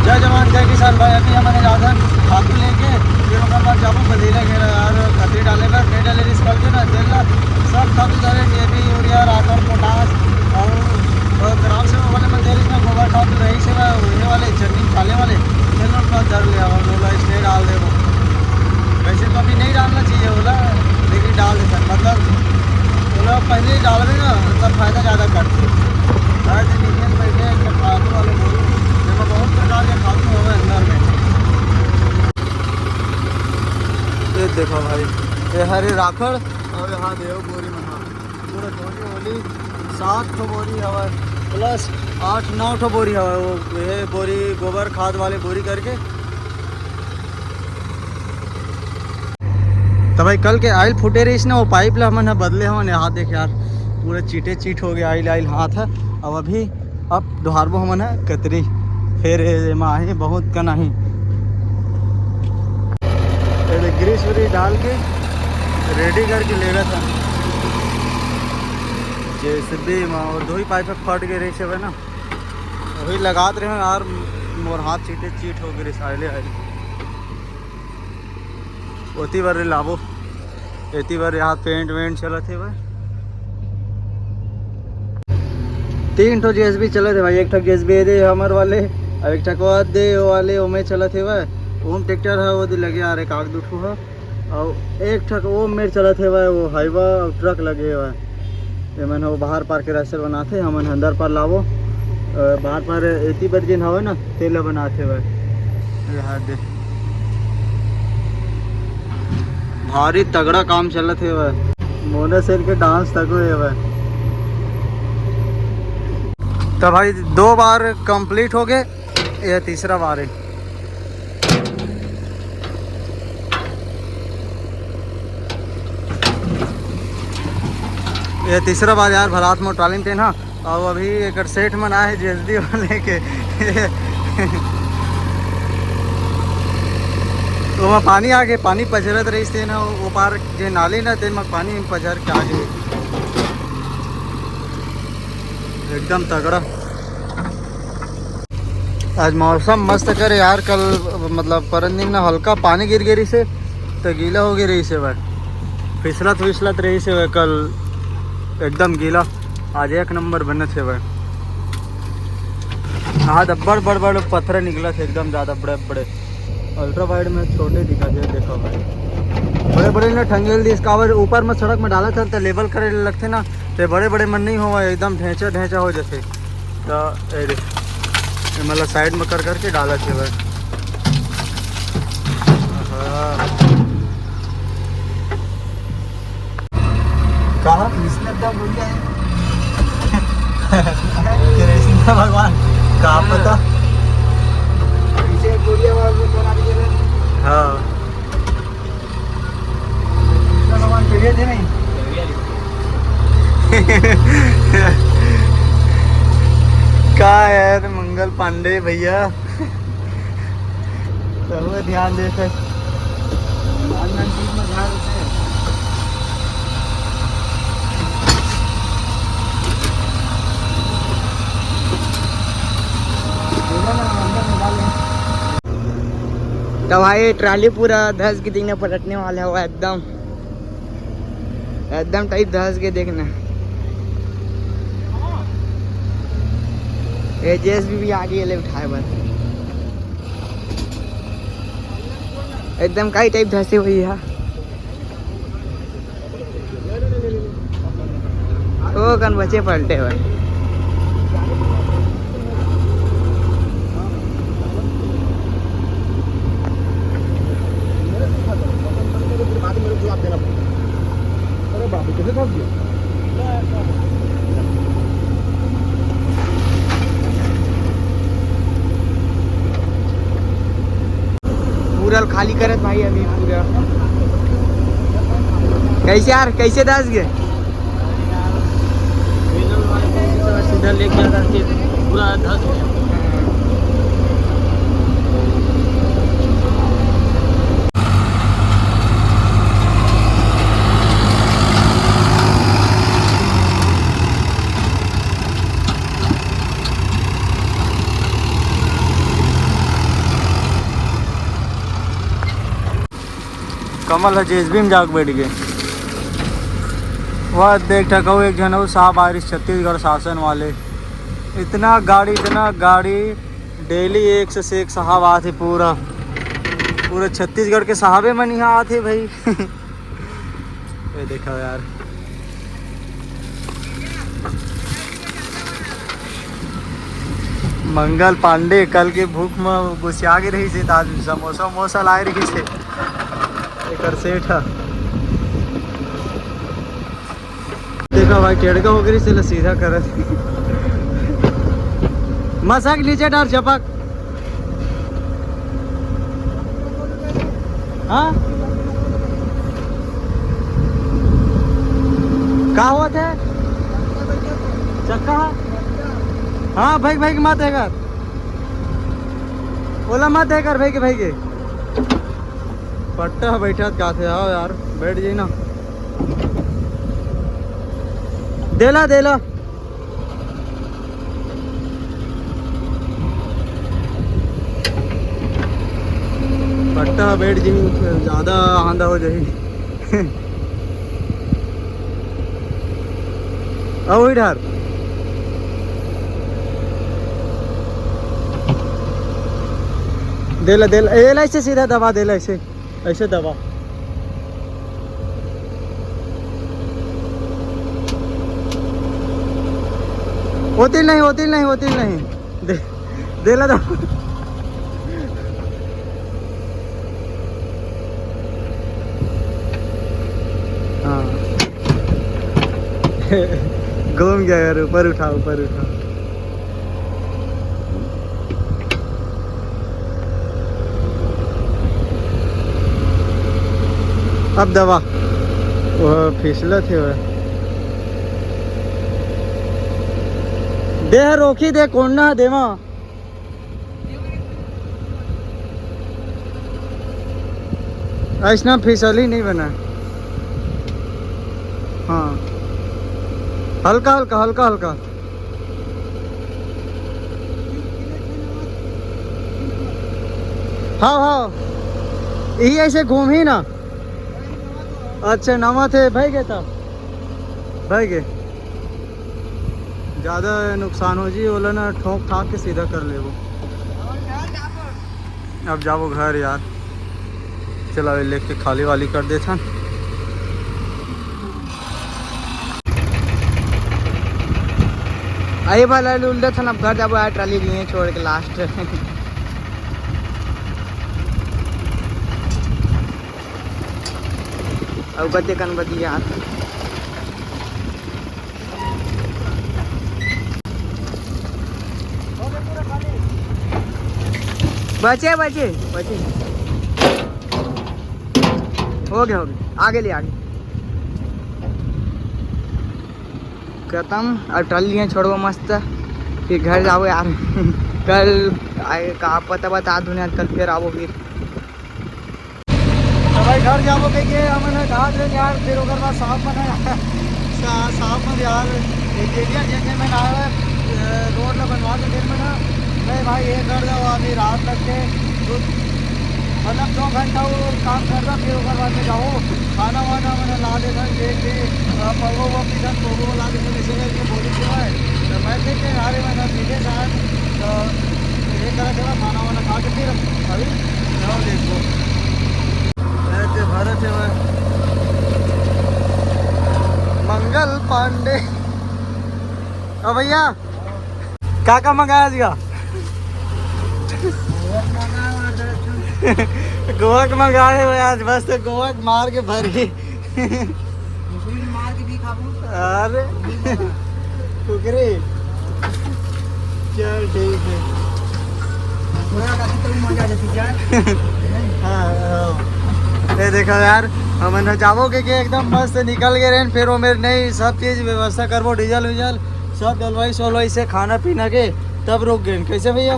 जय जवान जय किसान भाई। अभी हमारे राधन खातू लेके फिर ओकर बाद जाबो बदीला घेरा यार कतरी डाले बर नहीं डाले रिस करके ना तेल ला सब खातू डाले डीएपी यूरिया रापर पोटास और ग्राम सेवा वाले में दे रही ना गोबर खातू रही से ये वाले चटनी खाले वाले तेल का डर लिया और बोला इसलिए डाल दे वो। वैसे तो अभी नहीं डालना चाहिए बोला लेकिन डाल देता मतलब बोला पहले ही डाल भी ना तब फायदा ज़्यादा करते हर दिन नीचे बैठे खातू वाले बोल बहुत प्रकार के खातू हुए अंदर में। ये देखो भाई ये हरे राखड़ और यहाँ देव बोरी मना पूरा टोली वोली 7 ठो बोरी हवा प्लस 8-9 ठो बोरी हवा वो ये बोरी गोबर खाद वाले बोरी करके। तो भाई कल के आयल फुटे रही ना वो पाइप ला हमन बदले हमन हाथ देख यार पूरे चीटे चीट हो गया आयल आयल हाथ है। अब अभी अब दोहारबो हमन है कतरी फिर माही बहुत का नहीं ग्रीस व्रीस डाल के रेडी करके ले गया था जैसे भी और 2 ही पाइप फट गए रही से ना वही लगाते रहे यार मोर हाथ चीटे चीट हो गए आयले आयले ओती बार लाबो एती बार यहाँ पेंट वेंट चला थे भाई 3 ठो जेएसबी चले थे भाई। एक ठो जेएसबी दे हमर वाले और एक ठो दे वाले ओमे चला थे भाई ओम ट्रैक्टर है वो लगे यार एक आग दुठो है और एक ठक वो मेरे चला थे भाई वो हाईवा और ट्रक लगे हुआ ये मैंने वो बाहर पार के रास्ते बनाते हमन अंदर पर लावो बाहर पर एती पर जिन हवे ना तेल बनाते भाई यहाँ दे भारी तगड़ा काम चलत है भाई मोने सेल के डांस तक हुए भाई। तो भाई 2 बार कंप्लीट हो गए यह तीसरा बार है। ये तीसरा बार यार भरात में ट्रालिंग थे ना और अभी एक सेठ मना है जेएसबी वाले के तो वहाँ पानी आगे पानी पचरत रही थे ना वो पार जो नाली ना थे मैं पानी पचर के आगे एकदम तगड़ा। आज मौसम मस्त करे यार कल मतलब परन दिन ना हल्का पानी गिर गई से तो गीला हो गई रही से भाई फिसलत रही से भाई कल एकदम गीला आज एक नंबर बने थे भाई। हाँ बड़ पत्थर निकला थे एकदम ज़्यादा बड़े अल्ट्रा वाइड में छोटे दिखा दे देखो भाई बड़े ना ठंगेल दी इसका ऊपर में सड़क में डाला था तो लेवल करे लगते ना तो बड़े मन नहीं हुआ एकदम ढेंचा हो जैसे तो मतलब साइड में कर करके डाला थे भाई। कहा कृष्ण भगवान कहा पता हाँ भगवान पीड़ित थे नहीं का यार मंगल पांडे भैया तो ध्यान दे सक तो भाई ट्राली पूरा धस के देखना पलटने वाला हुआ एकदम टाइप धस के देखना। ये जेएसबी भी आगे ले उठाए बस एकदम कई टाइप धसी हुई है वो कन बचे पलटे हुए। पूरा खाली करत भाई अभी पूरा कैसे यार कैसे दस गए सीधा लेके पूरा धस गया। कमल है जेसबी में जाग बैठ गए। वह देख ठको एक जन हो साहब आरिश छत्तीसगढ़ शासन वाले, इतना गाड़ी डेली एक से एक साहब आते, पूरा छत्तीसगढ़ के साहबे मन यहाँ आते भाई। ये देखो यार, मंगल पांडे कल के भूख में घुसिया के रही से, आज समोसा लाए रही से एक सेठ। देखो भाई टेढ़का हो गई से सीधा कर मसक नीचे डाल चपक। हाँ क्या हुआ थे चक्का? हाँ भाई मत है कर, ओला मत है कर भाई के पट्टा बैठा क्या थे। आओ यार बैठ जाइए ना, देला पट्टा बैठ जी, ज्यादा आंधा हो जाए। आओ इधर, देला ऐसे सीधा दबा, देला ऐसे दबा। होती नहीं देला दबा। हाँ घूम गया यार, ऊपर उठा। अब दवा वो फिसला थे वह दे रोकी दे कोना देवा। ऐसा फिसली नहीं बना। हाँ हल्का। हाँ यही ऐसे घूम ही ना। अच्छा नवा थे भाई गए था भाई गए, ज़्यादा नुकसान हो जी बोला ना, ठोक ठाक के सीधा कर ले वो। अब जाओ घर यार, चला लेके खाली वाली कर दे था। आई वाला उल्टा था, अब घर जाबो यार, ट्राली लिए छोड़ के लास्ट। अब बच्चे कन बदी यार, बचे हो गए आगे ले खत्म। अब ट्राली लिए छोड़ो मस्त, फिर घर जाओ यार। कल आए कहा पता बता दुनिया, कल फिर आओ फिर। तो भाई घर जाओ कहिए हमने कहा यार, फिर ओकर बाद साहब बना साहब में यार एक एरिया जैसे मैंने आया रोड में बनवा के फिर मैंने नहीं भाई ये कर दो, अभी रात तक के मतलब 2 घंटा वो काम कर रहा, फिर ओकर बाद में जाओ खाना वाना मैंने ला दे पगो ला दे करके बोली है। तो मैं देखे यार मैंने सीधे साहब तो ये करा चला खाना वाना खा के फिर अभी जाओ देखो ऐसे भरत है मंगल पांडे। अब भैया क्या मंगाया जीगा? गोवा के मंगाए हुए आज, बस तो गोवा मार के भर गई। अरे कुकरी चल ठीक है। हाँ ये देखो यार, हमने जाबो के एकदम मस्त निकल गए रहे, फिर वो मेरे नहीं सब चीज़ व्यवस्था करबो, डीजल विजल सब डलवाई सोलवाई से खाना पीना के, तब रुक गए। कैसे भैया?